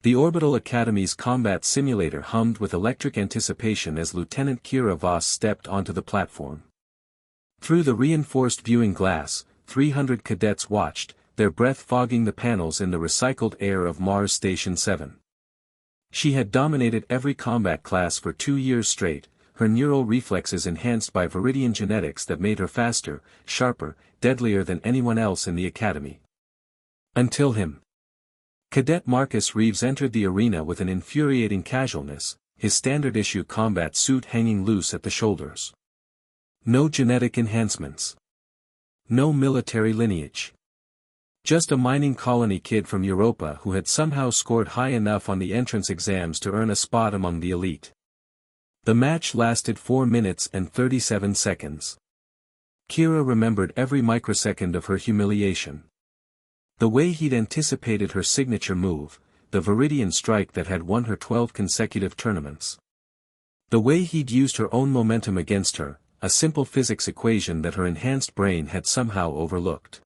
The Orbital Academy's combat simulator hummed with electric anticipation as Lieutenant Kira Voss stepped onto the platform. Through the reinforced viewing glass, 300 cadets watched, their breath fogging the panels in the recycled air of Mars Station 7. She had dominated every combat class for 2 years straight, her neural reflexes enhanced by Viridian genetics that made her faster, sharper, deadlier than anyone else in the Academy. Until him. Cadet Marcus Reeves entered the arena with an infuriating casualness, his standard-issue combat suit hanging loose at the shoulders. No genetic enhancements. No military lineage. Just a mining colony kid from Europa who had somehow scored high enough on the entrance exams to earn a spot among the elite. The match lasted 4 minutes and 37 seconds. Kira remembered every microsecond of her humiliation. The way he'd anticipated her signature move, the Viridian strike that had won her 12 consecutive tournaments. The way he'd used her own momentum against her, a simple physics equation that her enhanced brain had somehow overlooked.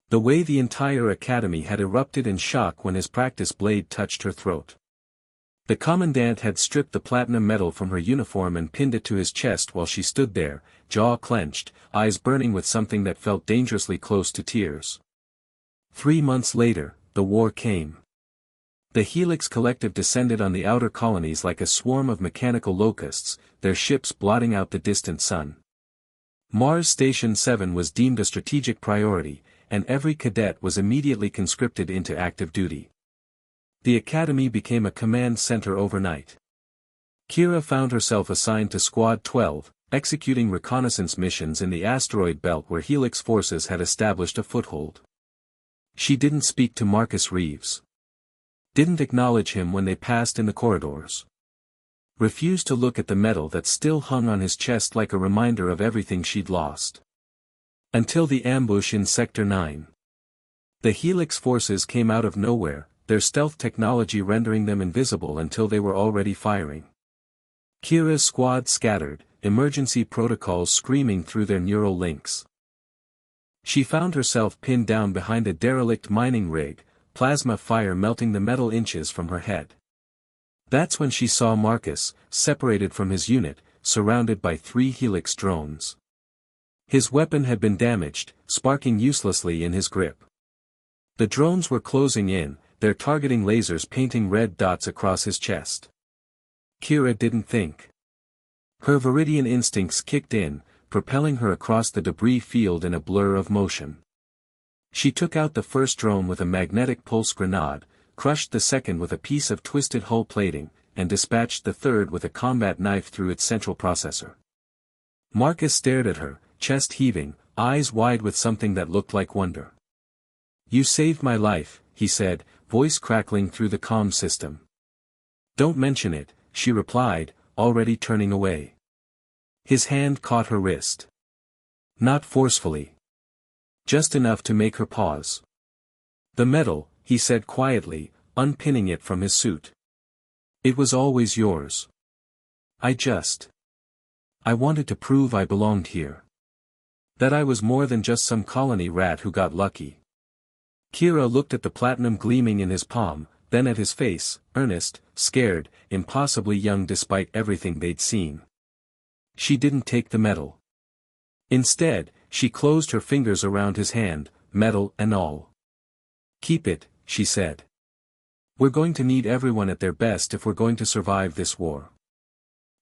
The way the entire Academy had erupted in shock when his practice blade touched her throat. The Commandant had stripped the platinum medal from her uniform and pinned it to his chest while she stood there, jaw clenched, eyes burning with something that felt dangerously close to tears. 3 months later, the war came. The Helix Collective descended on the outer colonies like a swarm of mechanical locusts, their ships blotting out the distant sun. Mars Station 7 was deemed a strategic priority, and every cadet was immediately conscripted into active duty. The Academy became a command center overnight. Kira found herself assigned to Squad 12, executing reconnaissance missions in the asteroid belt where Helix forces had established a foothold. She didn't speak to Marcus Reeves. Didn't acknowledge him when they passed in the corridors. Refused to look at the medal that still hung on his chest like a reminder of everything she'd lost. Until the ambush in Sector 9. The Helix forces came out of nowhere, their stealth technology rendering them invisible until they were already firing. Kira's squad scattered, emergency protocols screaming through their neural links. She found herself pinned down behind a derelict mining rig, plasma fire melting the metal inches from her head. That's when she saw Marcus, separated from his unit, surrounded by 3 Helix drones. His weapon had been damaged, sparking uselessly in his grip. The drones were closing in, their targeting lasers painting red dots across his chest. Kira didn't think. Her Viridian instincts kicked in, propelling her across the debris field in a blur of motion. She took out the first drone with a magnetic pulse grenade, crushed the second with a piece of twisted hull plating, and dispatched the third with a combat knife through its central processor. Marcus stared at her, chest heaving, eyes wide with something that looked like wonder. "You saved my life," he said, voice crackling through the comm system. "Don't mention it," she replied, already turning away. His hand caught her wrist. Not forcefully. Just enough to make her pause. "The medal," he said quietly, unpinning it from his suit. "It was always yours. I wanted to prove I belonged here. That I was more than just some colony rat who got lucky." Kira looked at the platinum gleaming in his palm, then at his face, earnest, scared, impossibly young despite everything they'd seen. She didn't take the medal. Instead, she closed her fingers around his hand, medal and all. "Keep it," she said. "We're going to need everyone at their best if we're going to survive this war.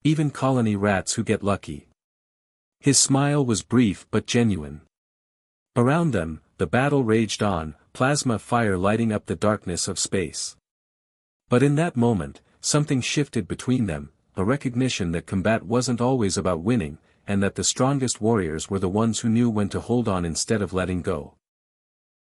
Even colony rats who get lucky." His smile was brief but genuine. Around them, the battle raged on, plasma fire lighting up the darkness of space. But in that moment, something shifted between them, a recognition that combat wasn't always about winning, and that the strongest warriors were the ones who knew when to hold on instead of letting go.